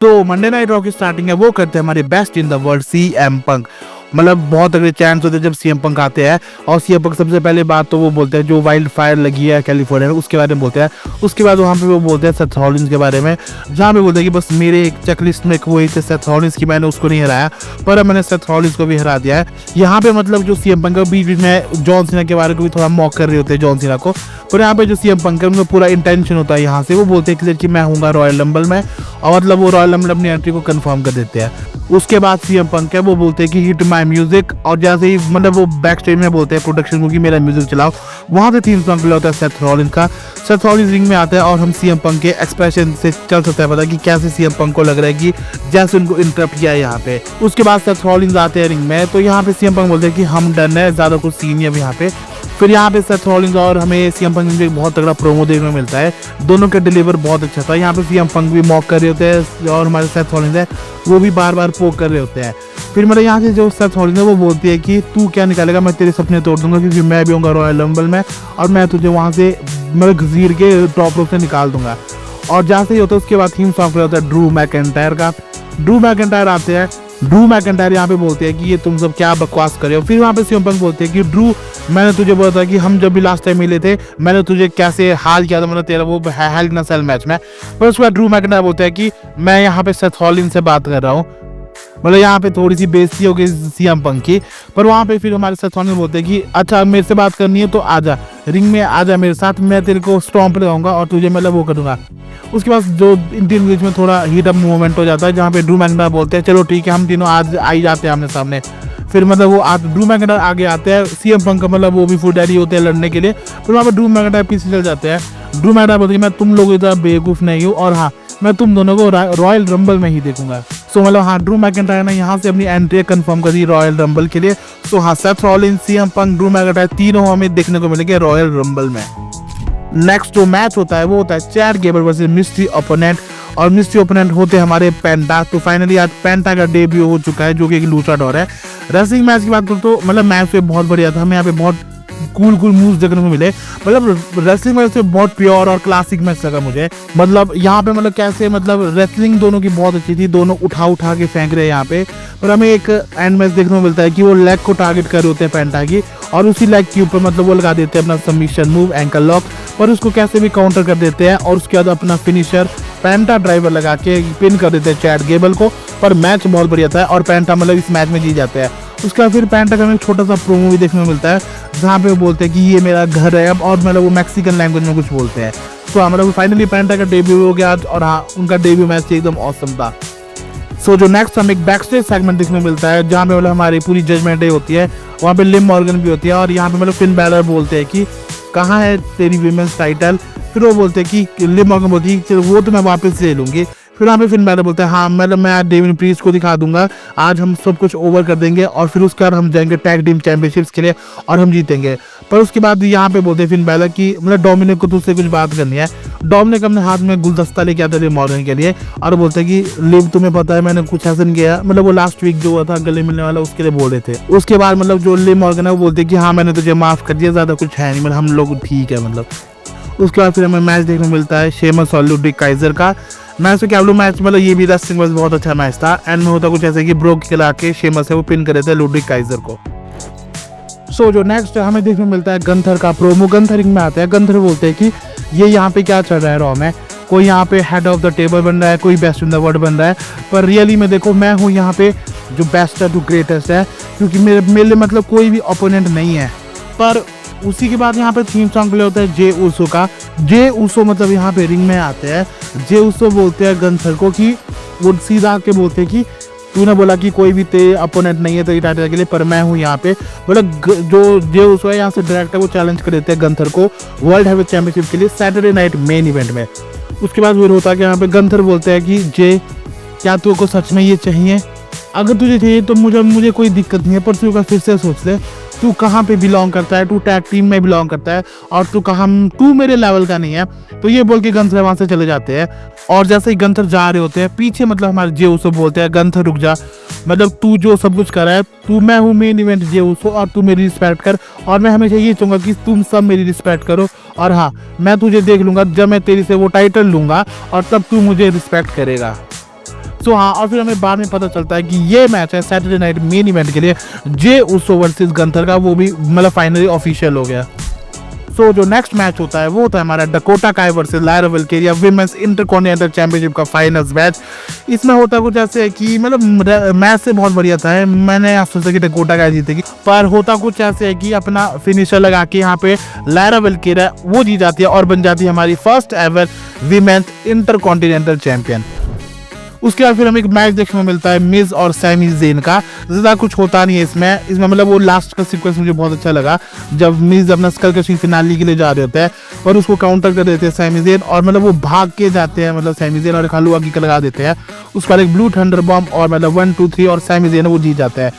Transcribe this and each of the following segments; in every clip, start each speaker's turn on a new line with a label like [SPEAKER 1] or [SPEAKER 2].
[SPEAKER 1] तो Monday night raw की starting है वो करते हैं हमारे best in the world CM Punk. मतलब बहुत अगले चांस होते हैं जब सीएम पंक आते हैं, और सीएम पंक सबसे पहले बात तो वो बोलते हैं जो वाइल्ड फायर लगी है कैलिफोर्निया में उसके बारे में बोलते हैं। उसके बाद वहाँ पे वो बोलते हैं सेथ रॉलिंस के बारे में, जहाँ पे बोलते हैं कि बस मेरे एक चेकलिस्ट में एक वही थे सेथ रॉलिंस की, मैंने उसको नहीं हराया पर अब मैंने सेथ रॉलिंस को भी हरा दिया है। यहाँ पे मतलब जो सीएम पंक है बीच बीच में जॉन सीना के बारे में भी थोड़ा मॉक कर रहे होते हैं जॉन सीना को, पर यहाँ पे जो सीएम पंक है उनका पूरा इंटेंशन होता है यहाँ से वो बोलते हैं कि मैं हूँगा रॉयल रंबल में, और मतलब वो रॉयल रंबल अपनी एंट्री को कंफर्म कर देते हैं। उसके बाद सीएम पंक है वो बोलते हैं कि हिट माय म्यूजिक, और जैसे ही मतलब वो बैक स्टेज में बोलते हैं प्रोडक्शन को कि मेरा म्यूजिक चलाओ, वहाँ से थीम सॉन्ग होता है सेथ रॉलिंस का। सेथ रॉलिंस रिंग में आता है और हम सीएम पंक के एक्सप्रेशन से चल सकते हैं पता कि कैसे सीएम पंक को लग रहा है कि जैसे उनको इंटरप्ट किया है यहाँ पे। उसके बाद सेथ रॉलिंस आते हैं रिंग में, तो यहाँ पे सीएम पंक बोलते हैं कि हम डन है, ज़्यादा कुछ सीन है यहाँ पे। फिर यहाँ पे सेथ रॉलिंस और हमें सीएम पंक में बहुत तगड़ा प्रोमो देखने को मिलता है, दोनों का डिलीवर बहुत अच्छा था। यहाँ पे सीएम पंक भी मॉक कर रहे होते हैं और हमारे सेथ रॉलिंस है वो भी बार बार पोक कर रहे होते हैं। फिर मतलब यहाँ से जो सेथ रॉलिंस है वो बोलती है कि तू क्या निकालेगा, मैं तेरे सपने तोड़ दूंगा क्योंकि मैं भी होऊंगा रॉयल रंबल में, और मैं तुझे वहाँ से मतलब घसीट के टॉप रोप से निकाल दूंगा। और जैसे ही होता है उसके बाद थीम सॉन्ग होता है ड्रू मैकइंटायर का। ड्रू मैकइंटायर आते हैं, ड्रू मैकइंटायर यहाँ पे बोलते हैं कि ये तुम सब क्या बकवास कर रहे हो। फिर वहाँ पे सीएम पंक बोलते हैं कि ड्रू मैंने तुझे बोला था कि हम जब भी लास्ट टाइम मिले थे मैंने तुझे कैसे हाल किया था, मतलब तेरा वो हेल इन अ सेल मैच में। पर उसके बाद ड्रू मैकइंटायर बोलते हैं कि मैं यहाँ पे सेथ रॉलिंस से बात कर रहा हूँ, मतलब यहाँ पे थोड़ी सी बेइज्जती हो गई सीएम पंक की। पर वहाँ पे फिर हमारे सेथ रॉलिंस बोलते हैं कि अच्छा मेरे से बात करनी है तो आजा रिंग में, आजा मेरे साथ, मैं तेरे को स्टॉम्प लगाऊंगा और तुझे मतलब वो करूँगा। उसके बाद जो इन तीन बीच में थोड़ा हीट अप मूवमेंट हो जाता है, जहाँ पे ड्रू मैकइंटायर बोलते हैं चलो ठीक है हम तीनों आज आ ही जाते हैं आमने सामने। फिर मतलब वो ड्रू मैकइंटायर आगे आते हैं, सीएम पंक का मतलब वो भी फुल रेडी होते हैं लड़ने के लिए। फिर वहाँ पे ड्रू मैकइंटायर पीछे चल जाते हैं। ड्रू मैकइंटायर बोलते हैं मैं तुम लोगों की तरह बेवकूफ़ नहीं हूँ, और हाँ मैं तुम दोनों को रॉयल रंबल में ही देखूंगा। सो मतलब हाँ ड्रू मैकइंटायर ने यहाँ से अपनी एंट्री कंफर्म कर दी रॉयल रंबल के लिए। सो हाँ Seth Rollins, CM Punk, Drew McIntyre तीनों हमें देखने को मिलेंगे रॉयल रंबल में। नेक्स्ट जो मैच होता है वो होता है Chad Gable versus mystery opponent, और मिस्ट्री ओपोनेंट होते हैं हमारे पेंटा। तो फाइनली आज पेंटा का डेब्यू हो चुका है जो कि एक लूचाडोर है। रेसलिंग मैच की बात करूँ तो मतलब मैच पे बहुत बढ़िया था, हमें यहाँ पे बहुत कूल मूव्स देखने को मिले। मतलब रेसलिंग मैच से बहुत प्योर और क्लासिक मैच लगा मुझे। मतलब यहाँ पे मतलब कैसे मतलब रेसलिंग दोनों की बहुत अच्छी थी, दोनों उठा के फेंक रहे हैं यहाँ पे। पर हमें एक एंड मैच देखने को मिलता है कि वो लेग को टारगेट कर रहे होते हैं पेंटा की, और उसी लेग के ऊपर मतलब वो लगा देते हैं अपना सबमिशन मूव एंकल लॉक, पर उसको कैसे भी काउंटर कर देते हैं, और उसके बाद अपना फिनिशर पेंटा ड्राइवर लगा के पिन कर देते हैं चैट गेबल को। पर मैच बहुत बढ़िया था और पेंटा मतलब इस मैच में जीत जाते हैं। उसके बाद फिर पेंटा का हमें एक छोटा सा प्रोमो भी देखने को मिलता है, जहाँ पे वो बोलते हैं कि ये मेरा घर है अब, और मतलब वो मैक्सिकन लैंग्वेज में कुछ बोलते हैं। तो मतलब फाइनली पेंटा का डेब्यू हो गया आज, और हाँ उनका डेब्यू मैच एकदम ऑसम था। सो जो नेक्स्ट हमें एक बैकस्टेज सेगमेंट देखने को मिलता है, जहाँ पे मतलब हमारी पूरी जजमेंट डे होती है, वहाँ पे लिम मॉर्गन भी होती है, और यहाँ पे मतलब फिन बैलर बोलते हैं कि कहाँ है तेरी वीमेंस टाइटल। फिर वो बोलते हैं कि लिम मॉर्गन बोलती है चलो वो तो मैं वापस ले लूँगी। फिर वहाँ पे फिन बैलर बोलते हैं हाँ मतलब मैं आज डेविड प्रीस्ट को दिखा दूंगा, आज हम सब कुछ ओवर कर देंगे, और फिर उसके बाद हम जाएंगे टैग टीम चैंपियनशिप्स के लिए और हम जीतेंगे। पर उसके बाद यहाँ पे बोलते हैं फिन बैलर कि मतलब डोमिनिक को तुझसे कुछ बात करनी है। डोमिनिक अपने हाथ में गुलदस्ता लेके आता है मॉर्गन के लिए, और बोलते हैं कि लिव तुम्हें पता है मैंने कुछ ऐसा नहीं किया, मतलब वो लास्ट वीक जो हुआ था गले मिलने वाला उसके लिए बोल रहे थे। उसके बाद मतलब जो लिव मॉर्गन है वो बोलते हैं कि हाँ मैंने तुझे माफ कर दिया, ज़्यादा कुछ है नहीं, मतलब हम लोग ठीक है मतलब। उसके बाद फिर हमें मैच देखने को मिलता है शेमस और लुड्रिक काइजर का। मैच तो क्या बोलूं, मैच मतलब ये भी रेसलिंग में बहुत अच्छा मैच था। एंड में होता कुछ ऐसा कि ब्रोक खिला के शेमस है वो पिन कर देते हैं लुड्रिक काइजर को। सो जो नेक्स्ट हमें देखने को मिलता है गंथर का प्रोमो। गंथर रिंग में आता है, गंथर बोलते हैं कि ये यहाँ पे क्या चल रहा है रॉ में, कोई यहाँ पे हेड ऑफ द टेबल बन रहा है, कोई बेस्ट इन द वर्ल्ड बन रहा है, पर रियली में देखो मैं हूँ यहाँ पे जो बेस्ट है जो ग्रेटेस्ट है, क्योंकि मेरे मतलब कोई भी ओपोनेंट नहीं है। पर उसी के बाद यहाँ पे थीम सॉन्ग प्ले होता है जे ऊसो का। जे ऊसो मतलब यहाँ पे रिंग में आते हैं। जे ऊसो बोलते हैं गंथर को कि वो सीधा के बोलते हैं कि तूने बोला कि कोई भी तेरे अपोनेंट नहीं है तेरी टाइटल के लिए, पर मैं हूँ यहाँ पे। मतलब जो जे ऊसो है यहाँ से डायरेक्ट है वो चैलेंज कर देते हैं गंथर को वर्ल्ड हैवीवेट चैंपियनशिप के लिए सैटरडे नाइट मेन इवेंट में। उसके बाद फिर होता है कि यहाँ पे गंथर बोलते हैं कि जे क्या तुमको सच में ये चाहिए, अगर तुझे चाहिए तो मुझे कोई दिक्कत नहीं है, पर तू फिर से सोच ले तू कहाँ पे बिलोंग करता है, तू टैग टीम में बिलोंग करता है, और तू मेरे लेवल का नहीं है। तो ये बोल के गंथर वहाँ से चले जाते हैं। और जैसे ही गंथर जा रहे होते हैं पीछे मतलब हमारे जे ऊसो बोलते हैं गंथर रुक जा, मतलब तू जो सब कुछ कर रहा है, तू मैं हूँ मेन इवेंट जे ऊसो, और तू मेरी रिस्पेक्ट कर, और मैं हमेशा ये चाहूँगा कि तुम सब मेरी रिस्पेक्ट करो, और हाँ मैं तुझे देख लूँगा जब मैं तेरी से वो टाइटल लूँगा, और तब तू मुझे रिस्पेक्ट करेगा। तो हाँ, और फिर हमें बाद में पता चलता है कि ये मैच है सैटरडे नाइट मेन इवेंट के लिए जे उसो वर्सेस गंथर का, वो भी मतलब फाइनली ऑफिशियल हो गया। सो जो नेक्स्ट मैच होता है वो होता है हमारा Dakota Kai versus Lyra Valkyria women's intercontinental championship का फाइनल्स मैच। इसमें होता कुछ ऐसे है कि मतलब मैच से बहुत बढ़िया था, मैंने आप सोचा कि डकोटा काय जीतेगी, पर होता कुछ ऐसे है कि अपना फिनिशर लगा के यहाँ पे लायरा वल्केरिया वो जीत जाती है और बन जाती है हमारी first ever women's intercontinental champion. उसके बाद फिर हमें एक मैच देखने को मिलता है मिज और सैमी ज़ेन का। ज़्यादा कुछ होता नहीं है इसमें मतलब वो लास्ट का सीक्वेंस मुझे बहुत अच्छा लगा, जब मिज अपना स्कल क्रशिंग फिनाली के लिए जा रहे होते हैं और उसको काउंटर कर देते हैं सैमी ज़ेन, और मतलब वो भाग के जाते हैं, मतलब सैमी ज़ेन और खालू आगे लगा देते हैं। उसके बाद एक ब्लू थंडर बॉम्ब और मतलब 1 2 3 और सैमी ज़ेन वो जीत जाता है।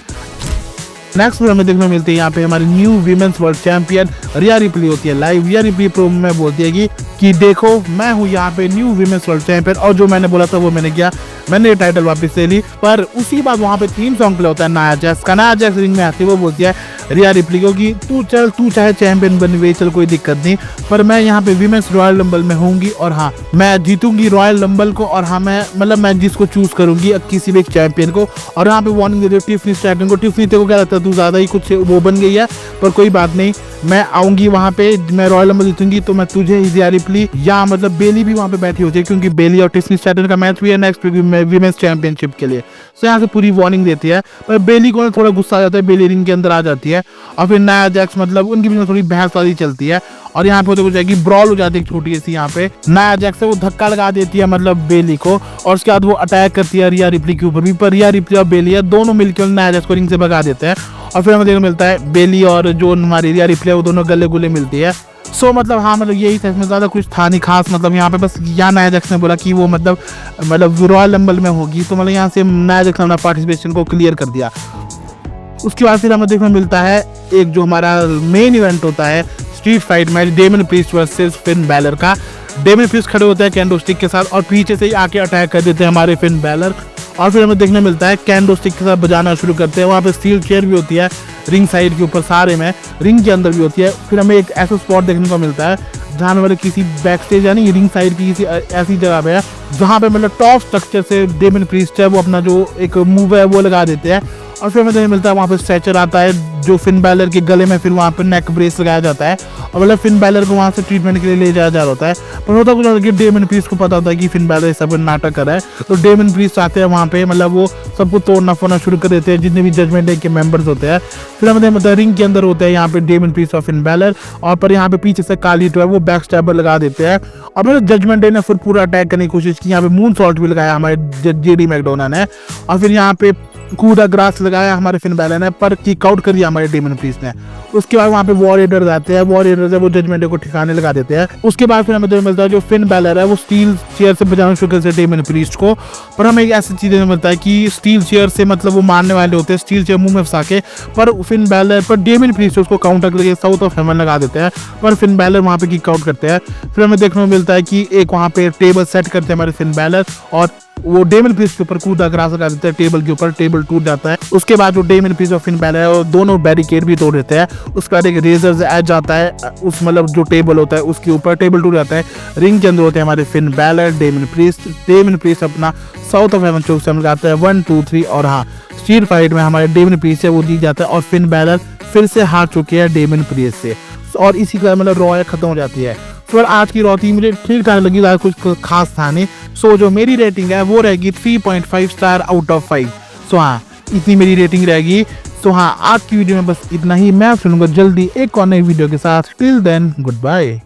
[SPEAKER 1] नेक्स्ट हमें देखने को मिलती है यहाँ पे हमारी न्यू वीमेंस वर्ल्ड चैंपियन रिया रिप्ली होती है लाइव। रिया रिप्ली प्रोमो में बोलती है कि देखो मैं हूँ यहाँ पे न्यू वीमेंस वर्ल्ड चैंपियन, और जो मैंने बोला था वो मैंने किया, मैंने ये टाइटल वापस ले ली। पर उसी बात वहाँ पे थीम सॉन्ग प्ले होता है नाया जैक्स का। नाया जैक्स रिंग में आती है, वो बोलती है रिया रिप्ली को कि तू चाहे चैंपियन बन गई, चल कोई दिक्कत नहीं, पर मैं यहाँ पे वीमेंस रॉयल रंबल में होंगी और हाँ मैं जीतूंगी रॉयल रंबल को, और हाँ मैं जिसको चूज करूंगी किसी भी एक चैंपियन को। और यहाँ पे वार्निंग दे रही टिफनी स्ट्रैटन को। टिफनी तेरे को क्या लगता है, तू ज्यादा ही कुछ वो बन गई है, पर कोई बात नहीं, मैं आऊंगी वहां पे, मैं रॉयल रंबल जीतूंगी तो मैं तुझे रिया रिप्ली या मतलब बेली भी वहां पे बैठी होती है, क्योंकि बेली और टिफनी स्ट्रैटन का मैच भी है नेक्स्ट वीक में वीमेंस चैंपियनशिप के लिए। तो यहाँ से पूरी वार्निंग देती है, पर बेली को थोड़ा गुस्सा आ जाता है, बेली रिंग के अंदर आ जाती है और फिर नाया जैक्स मतलब उनकी भी थोड़ी बहस वाली चलती है और यहाँ पे तो कुछ जाएगी ब्रॉल हो जाती है एक छोटी सी। यहाँ पे नाया जैक्स से वो धक्का लगा देती है मतलब बेली को, और उसके बाद वो अटैक करती है रिया रिप्ली के ऊपर भी, पर रिया रिप्ली और बेली है दोनों मिलकर नाया जैक्स को रिंग से भगा देते हैं। और फिर हमें देखने मिलता है बेली और जो हमारी रिया रिप्ली है वो दोनों गले गुले मिलती है। सो मतलब हाँ मतलब यही था, इसमें ज़्यादा कुछ था नहीं खास, मतलब यहाँ पे बस यहाँ नाया जैक्स ने बोला कि वो मतलब रॉयल रंबल में होगी, तो मतलब यहाँ से नाया जैक्स ने अपना पार्टिसिपेशन को क्लियर कर दिया। उसके बाद फिर हमें देखने मिलता है एक जो हमारा मेन इवेंट होता है street fight match Damian Priest versus Finn Balor का। डेमन प्रीस्ट खड़े होते हैं कैंडो स्टिक के साथ और पीछे से ही आके अटैक कर देते हैं हमारे फिन बैलर, और फिर हमें देखने मिलता है कैंडो स्टिक के साथ बजाना शुरू करते हैं। वहाँ पे स्टील चेयर भी होती है रिंग साइड के ऊपर, सारे में रिंग के अंदर भी होती है। फिर हमें एक ऐसा स्पॉट देखने को मिलता है जहाँ पे मतलब किसी बैक स्टेज यानी रिंग साइड की किसी ऐसी जगह पे है जहाँ पे मतलब टॉप स्ट्रक्चर से डेमन प्रीस्ट है वो अपना जो एक मूव है वो लगा देते हैं। और फिर हमें देखने मिलता है वहाँ पे स्ट्रेचर आता है जो फिन बैलर के गले में, फिर वहाँ पे नेक ब्रेस लगाया जाता है और मतलब फिन बैलर को वहाँ से ट्रीटमेंट के लिए ले जाया जा रहा होता है। पर होता कुछ कि डेमन प्रीस्ट को पता होता है कि फिन बैलर सब नाटक कर रहा है, तो डेमन प्रीस्ट आते हैं वहाँ पे, मतलब वो सबको तोड़ना फोड़ना शुरू कर देते हैं जितने भी जजमेंट डे के मेंबर्स होते हैं। फिर हमें मतलब रिंग के अंदर होते हैं यहाँ पे डेमन प्रीस्ट और फिन बैलर, और पर यहाँ पे पीछे से काली जो है वो बैक स्टैबर लगा देते हैं। और मतलब जजमेंट डे ने फिर पूरा अटैक करने की कोशिश की, यहाँ पे मून सॉल्ट भी लगाया हमारे जेडी मैकडोना ने, और फिर यहाँ पे कूदा ग्रास लगाया हमारे फिन बैलर ने, पर किक आउट कर दिया हमारे डेमन प्रीस्ट ने। उसके बाद वहाँ पे वॉरियर्स आते हैं, वॉरियर्स है वो जजमेंट डे को ठिकाने लगा देते हैं। उसके बाद फिर हमें मिलता है जो फिन बैलर है वो स्टील चेयर से बजाना शुरू करते हैं डेमन प्रीस्ट को, पर हमें एक ऐसी चीज़ मिलता है कि स्टील चेयर से मतलब वो मारने वाले होते हैं, स्टील चेयर मुंह में फंसा के, पर फिन बैलर पर डेमन प्रीस्ट उसको काउंटर करके साउथ ऑफ हेवन लगा देते हैं, पर फिन बैलर वहाँ पे किक आउट करते हैं। फिर हमें देखने को मिलता है कि एक वहाँ पे टेबल सेट करते हैं हमारे फिन बैलर और वो डेमन प्रीस्ट के ऊपर कूदा ग्रास लगा देता है टेबल के ऊपर, टेबल टूट जाता है। उसके बाद जो डेमन प्रीस्ट और फिन बैलर है वो दोनों बैरिकेड भी तोड़ देते हैं। उसके बाद एक रेजर्स एज आता है उस मतलब जो टेबल होता है उसके ऊपर, टेबल टूट जाता है। रिंग के अंदर होते हैं हमारे फिन बैलर, डेमन प्रीस्ट अपना साउथ ऑफ हेवन चोक से लगाता है 1 2 3, और हाँ स्ट्रीट फाइट में हमारे डेमन प्रीस्ट है वो जीत जाता है और फिन बैलर फिर से हार चुके हैं डेमन प्रीस्ट से, और इसी का मतलब रॉय खत्म हो जाती है। तो आज की रॉ थी मुझे ठीक ठाक लगी, ज़्यादा कुछ खास था नहीं। सो जो मेरी रेटिंग है वो रहेगी 3.5 स्टार आउट ऑफ 5। सो हाँ इतनी मेरी रेटिंग रहेगी। सो हाँ आज की वीडियो में बस इतना ही, मैं सुनूंगा जल्दी एक और नई वीडियो के साथ। Till then good bye.